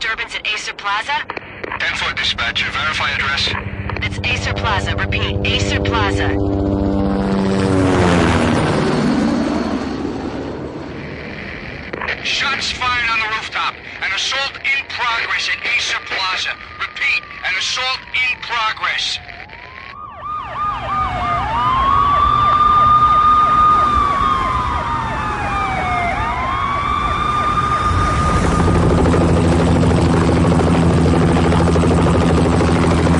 disturbance at Acer Plaza? 10-4 dispatcher, verify address. It's Acer Plaza. Repeat, Acer Plaza. Shots fired on the rooftop. An assault in progress at Acer Plaza. Repeat, an assault in progress.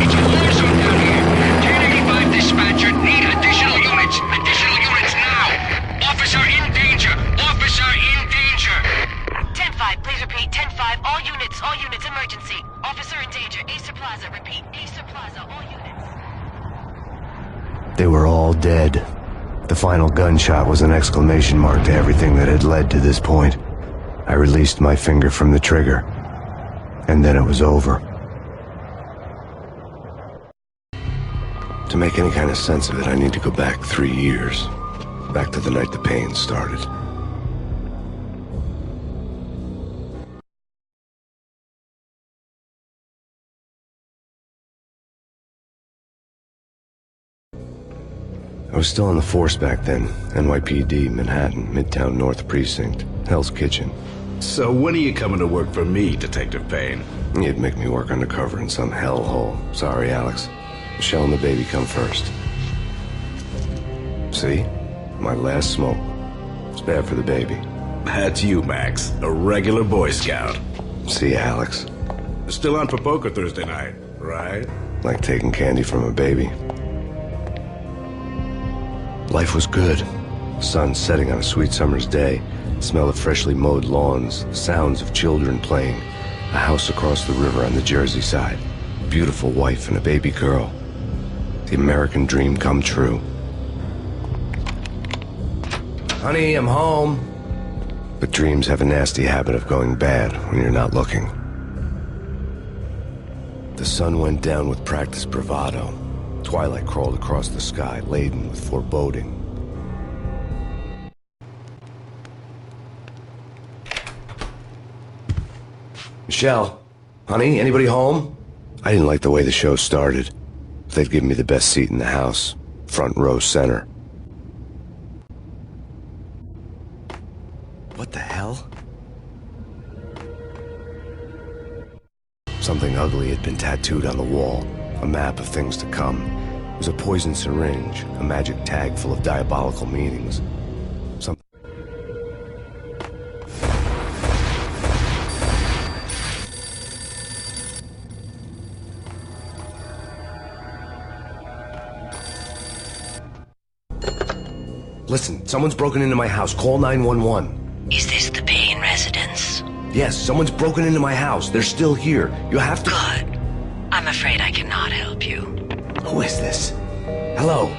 It's a war zone down here. 1085 dispatcher, need additional units. Additional units now. Officer in danger. Officer in danger. 10-5, please repeat. 10-5, all units, emergency. Officer in danger, Acer Plaza. Repeat, Acer Plaza, all units. They were all dead. The final gunshot was an exclamation mark to everything that had led to this point. I released my finger from the trigger, and then it was over. To make any kind of sense of it, I need to go back 3 years. Back to the night the Payne started. I was still on the force back then. NYPD, Manhattan, Midtown North Precinct, Hell's Kitchen. So when are you coming to work for me, Detective Payne? You'd make me work undercover in some hellhole. Sorry, Alex. Michelle and the baby come first. See? My last smoke. It's bad for the baby. That's you, Max. A regular Boy Scout. See, Alex. Still on for poker Thursday night, right? Like taking candy from a baby. Life was good. Sun setting on a sweet summer's day. Smell of freshly mowed lawns. Sounds of children playing. A house across the river on the Jersey side. Beautiful wife and a baby girl. The American dream come true. Honey, I'm home. But dreams have a nasty habit of going bad when you're not looking. The sun went down with practiced bravado. Twilight crawled across the sky, laden with foreboding. Michelle? Honey, anybody home? I didn't like the way the show started. They'd given me the best seat in the house. Front row center. What the hell? Something ugly had been tattooed on the wall. A map of things to come. It was a poison syringe, a magic tag full of diabolical meanings. Listen, someone's broken into my house. Call 911. Is this the Payne residence? Yes, someone's broken into my house. They're still here. You have to... Good. I'm afraid I cannot help you. Who is this? Hello?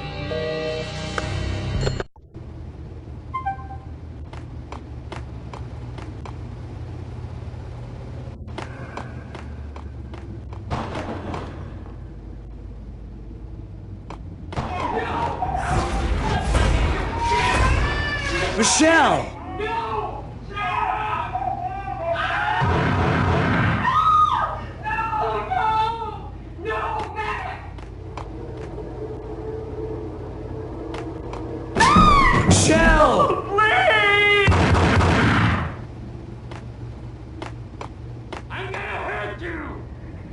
Michelle! Michelle! Please! I'm gonna hurt you!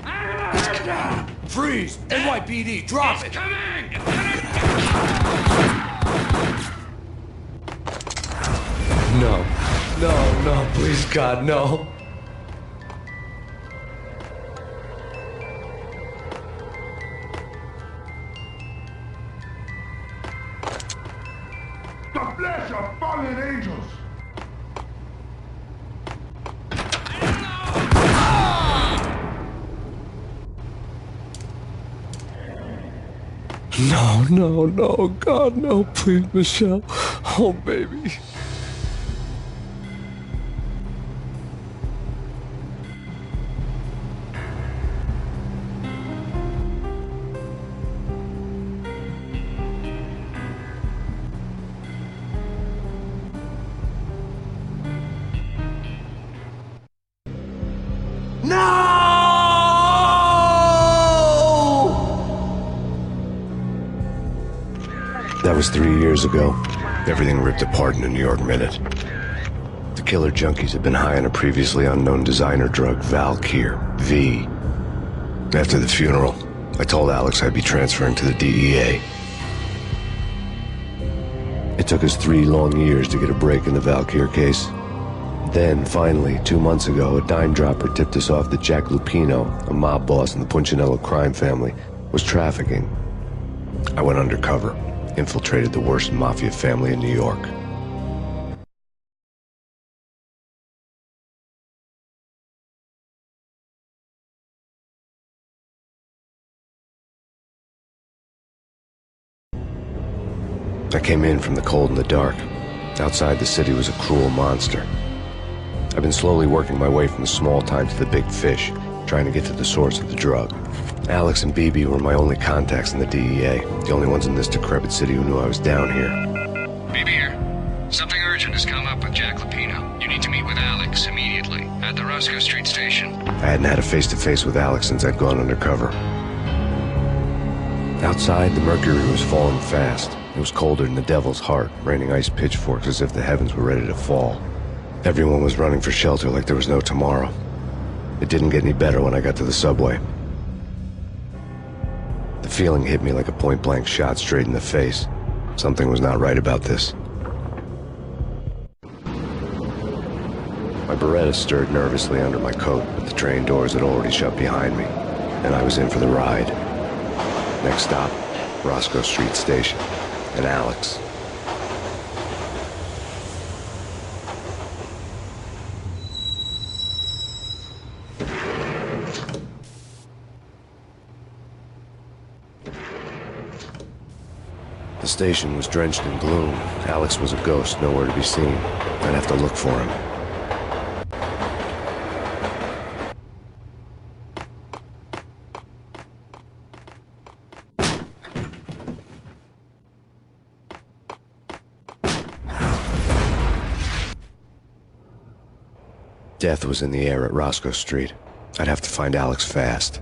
I'm gonna hurt you! Freeze! NYPD, drop it! Coming! No. No, no, please, God, no. The flesh of fallen angels! No, no, no, God, no, please, Michelle. Oh, baby. No! That was 3 years ago. Everything ripped apart in a New York minute. The killer junkies had been high on a previously unknown designer drug, Valkyr, V. After the funeral, I told Alex I'd be transferring to the DEA. It took us 3 long years to get a break in the Valkyr case. Then, finally, 2 months ago, a dime dropper tipped us off that Jack Lupino, a mob boss in the Punchinello crime family, was trafficking. I went undercover, infiltrated the worst mafia family in New York. I came in from the cold and the dark. Outside, the city was a cruel monster. I've been slowly working my way from the small time to the big fish, trying to get to the source of the drug. Alex and BB were my only contacts in the DEA, the only ones in this decrepit city who knew I was down here. BB here. Something urgent has come up with Jack Lupino. You need to meet with Alex immediately at the Roscoe Street station. I hadn't had a face-to-face with Alex since I'd gone undercover. Outside, the mercury was falling fast. It was colder than the devil's heart, raining ice pitchforks as if the heavens were ready to fall. Everyone was running for shelter like there was no tomorrow. It didn't get any better when I got to the subway. The feeling hit me like a point-blank shot straight in the face. Something was not right about this. My Beretta stirred nervously under my coat, but the train doors had already shut behind me, and I was in for the ride. Next stop, Roscoe Street Station, and Alex. The station was drenched in gloom. Alex was a ghost, nowhere to be seen. I'd have to look for him. Death was in the air at Roscoe Street. I'd have to find Alex fast.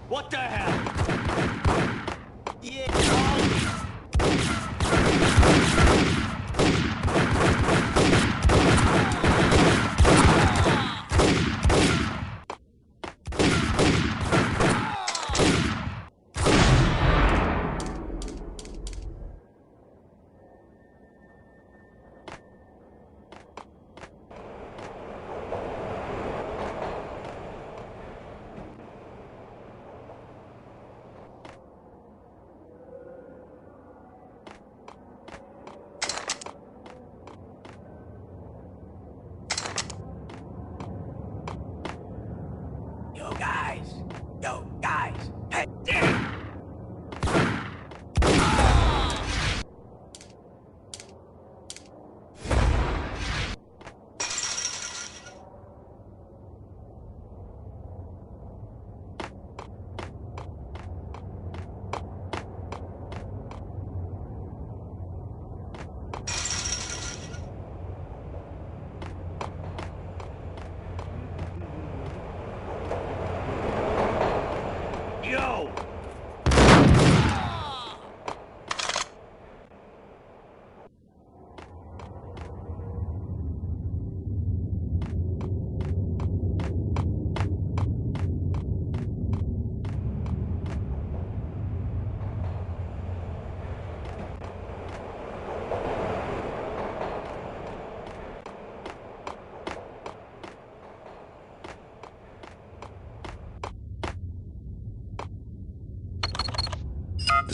What the hell? Yeah. Yo, guys, hey, damn! Yo!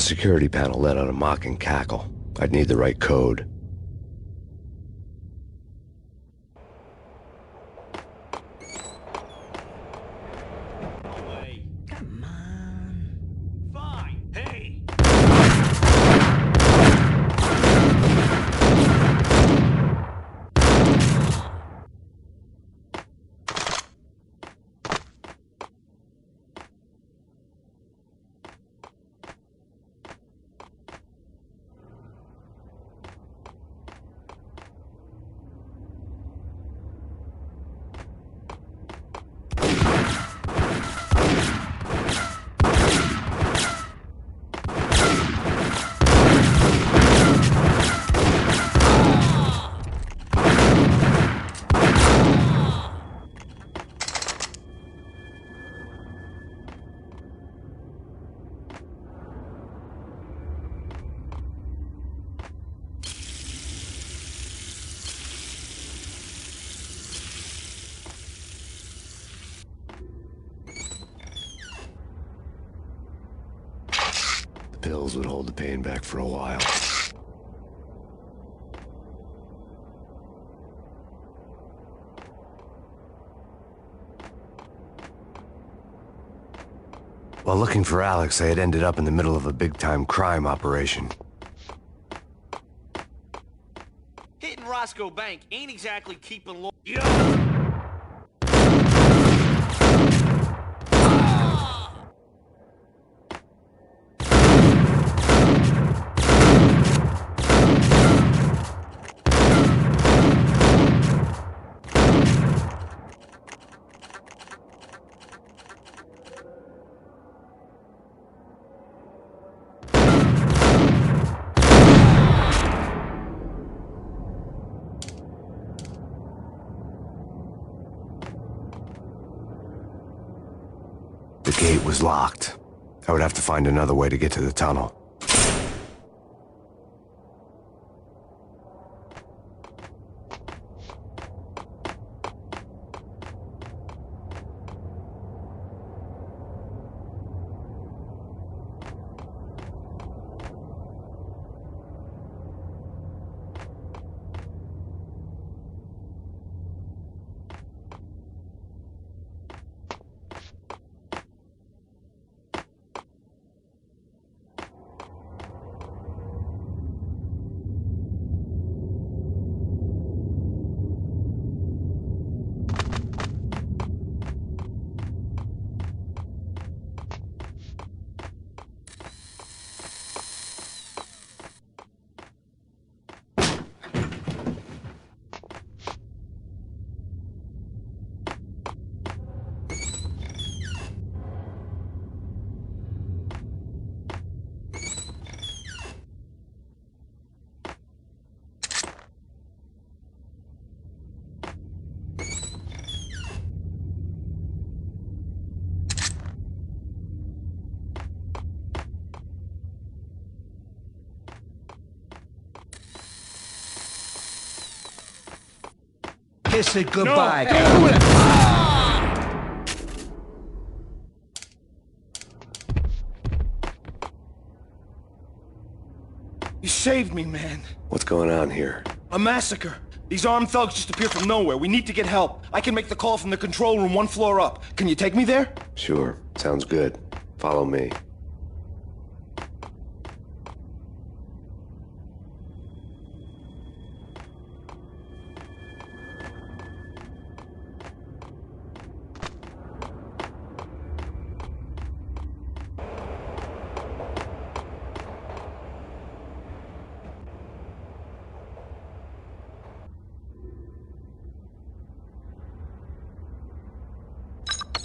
The security panel let out a mocking cackle. I'd need the right code. Come on. Fine. Hey. The pills would hold the pain back for a while. While looking for Alex, I had ended up in the middle of a big-time crime operation. Hitting Roscoe Bank ain't exactly keeping low. The gate was locked. I would have to find another way to get to the tunnel. Kiss it goodbye. Don't do it. You saved me, man. What's going on here? A massacre. These armed thugs just appeared from nowhere. We need to get help. I can make the call from the control room 1 floor up. Can you take me there? Sure, sounds good. Follow me.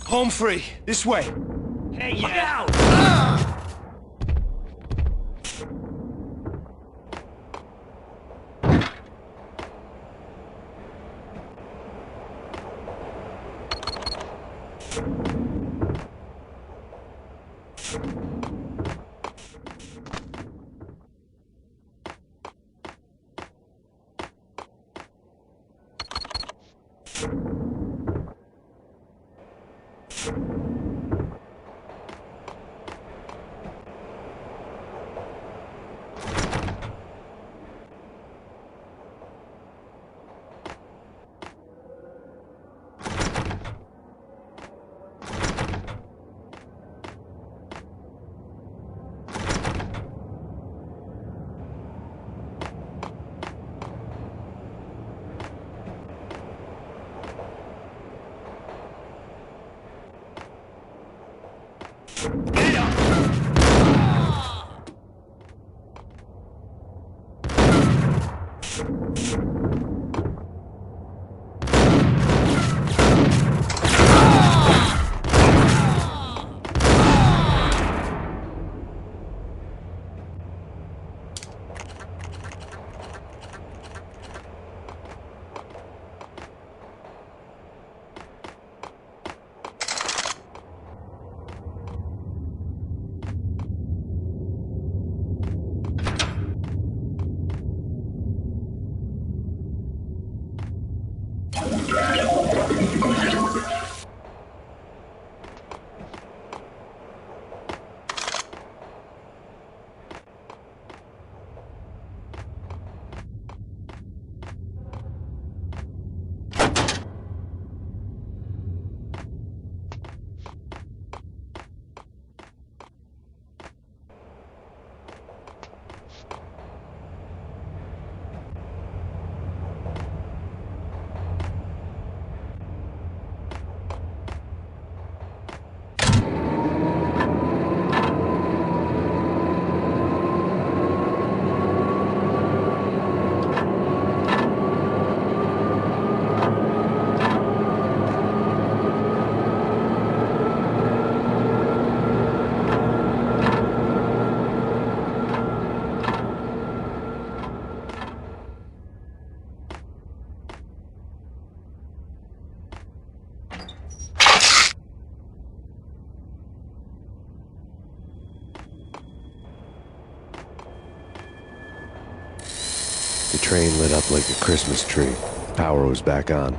Home free. This way. Hey, yeah. The train lit up like a Christmas tree. Power was back on.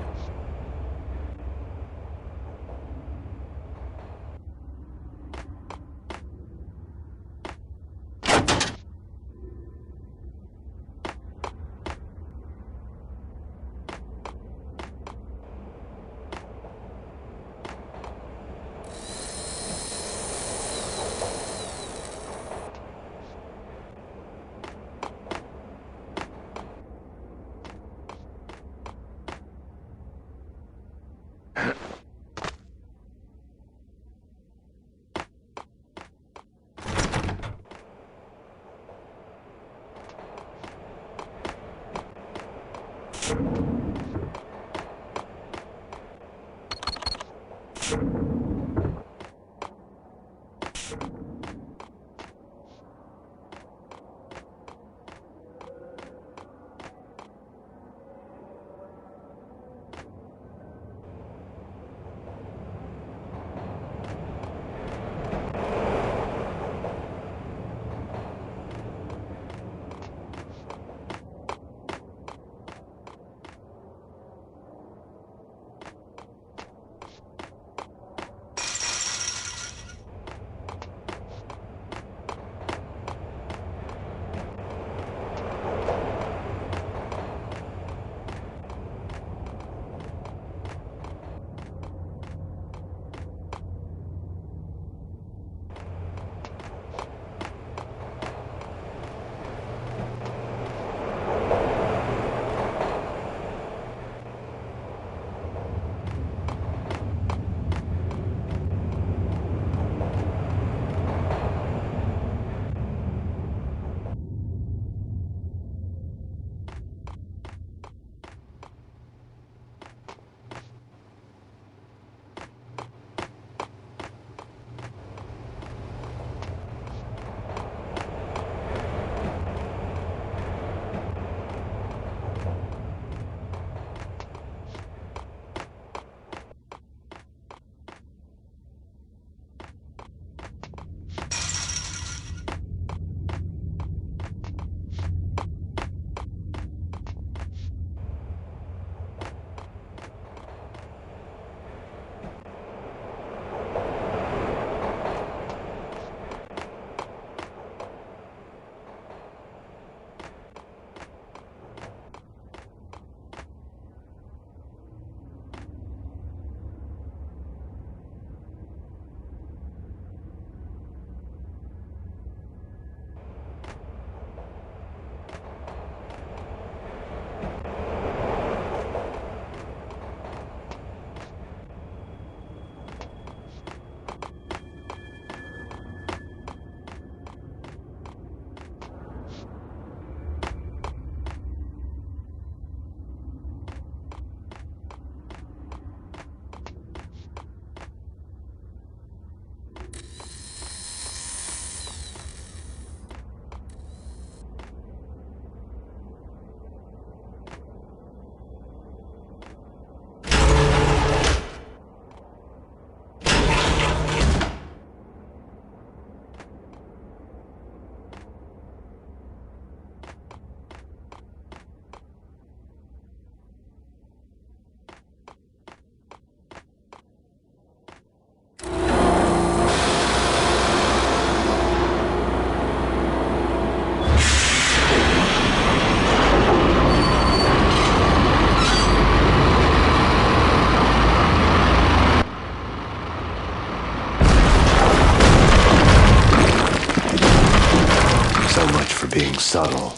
being subtle.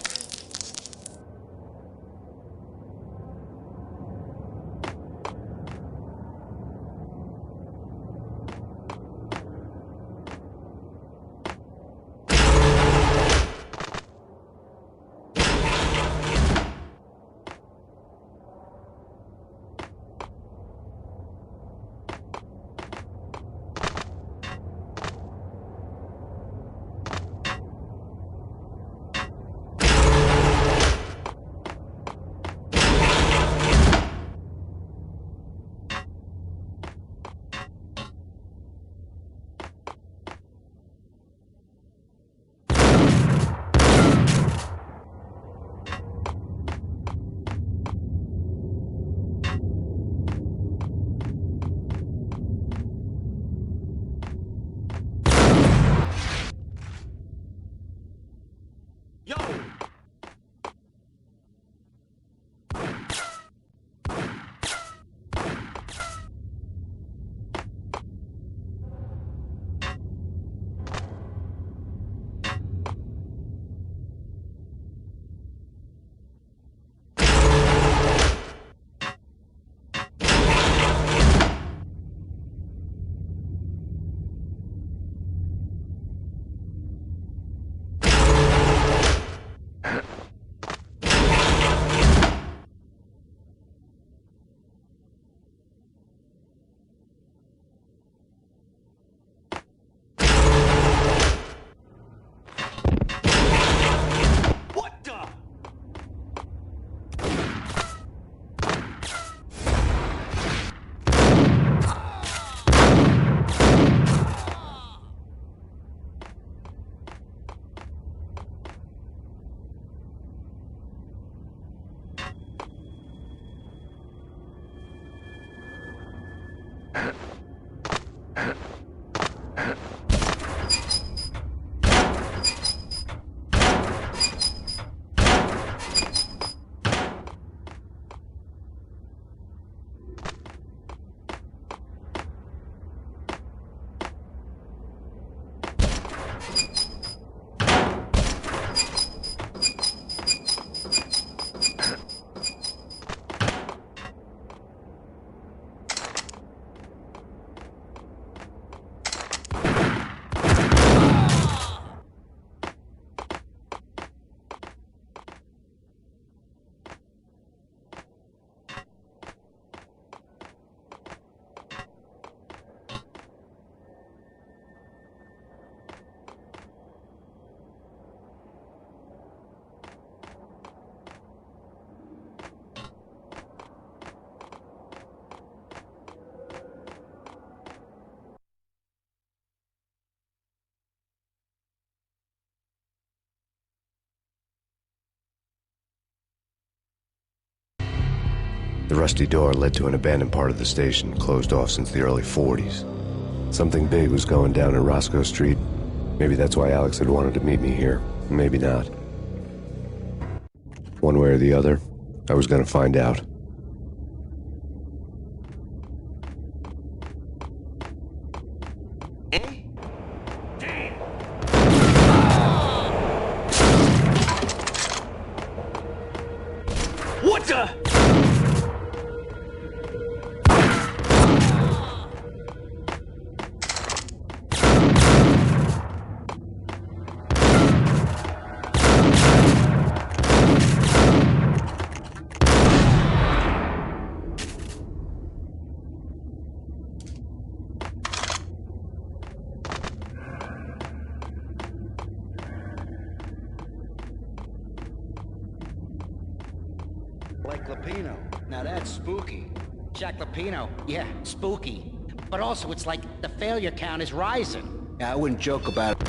The rusty door led to an abandoned part of the station, closed off since the early 40s. Something big was going down in Roscoe Street. Maybe that's why Alex had wanted to meet me here. Maybe not. One way or the other, I was gonna find out. What the? Like Lapino. Now that's spooky. Jack Lapino, yeah, spooky. But also, it's like the failure count is rising. Yeah, I wouldn't joke about it.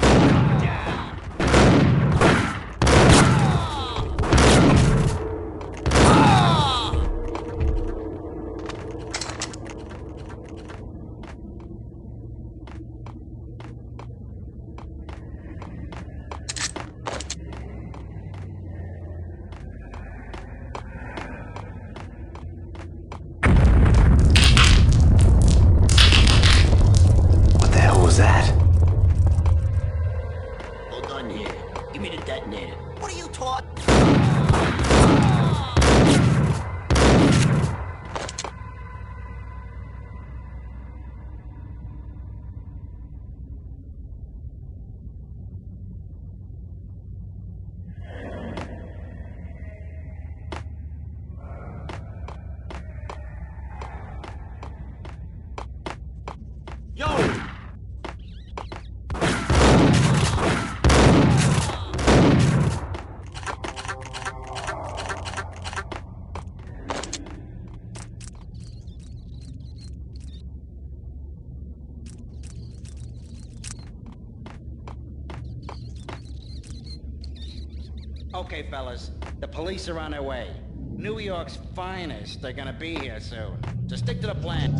What the hell was that? Hold on here. Give me the detonator. What are you talking? Okay, fellas, the police are on their way. New York's finest are gonna be here soon. So stick to the plan.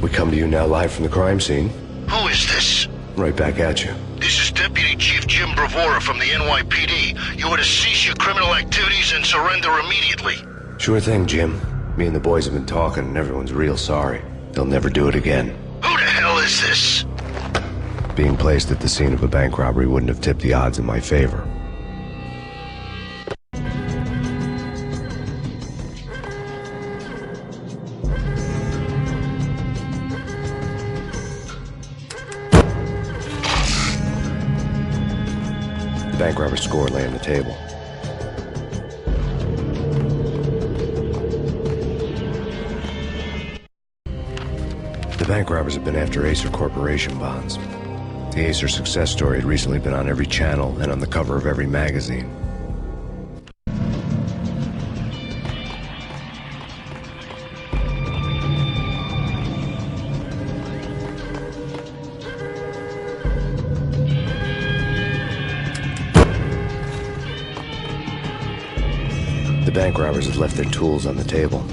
We come to you now live from the crime scene. Who is this? Right back at you. This is Deputy Chief Jim Bravura from the NYPD. You are to cease your criminal activities and surrender immediately. Sure thing, Jim. Me and the boys have been talking and everyone's real sorry. They'll never do it again. Who the hell is this? Being placed at the scene of a bank robbery wouldn't have tipped the odds in my favor. The bank robber's score lay on the table. The bank robbers have been after Acer Corporation bonds. The Acer success story had recently been on every channel and on the cover of every magazine. The bank robbers had left their tools on the table.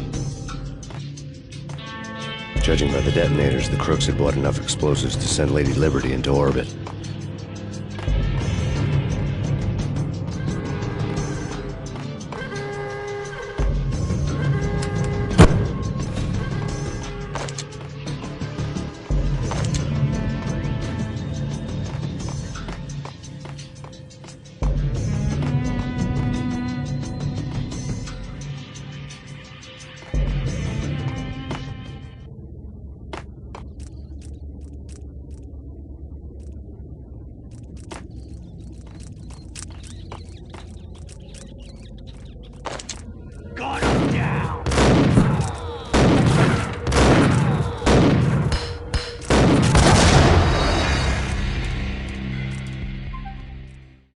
Judging by the detonators, the crooks had bought enough explosives to send Lady Liberty into orbit.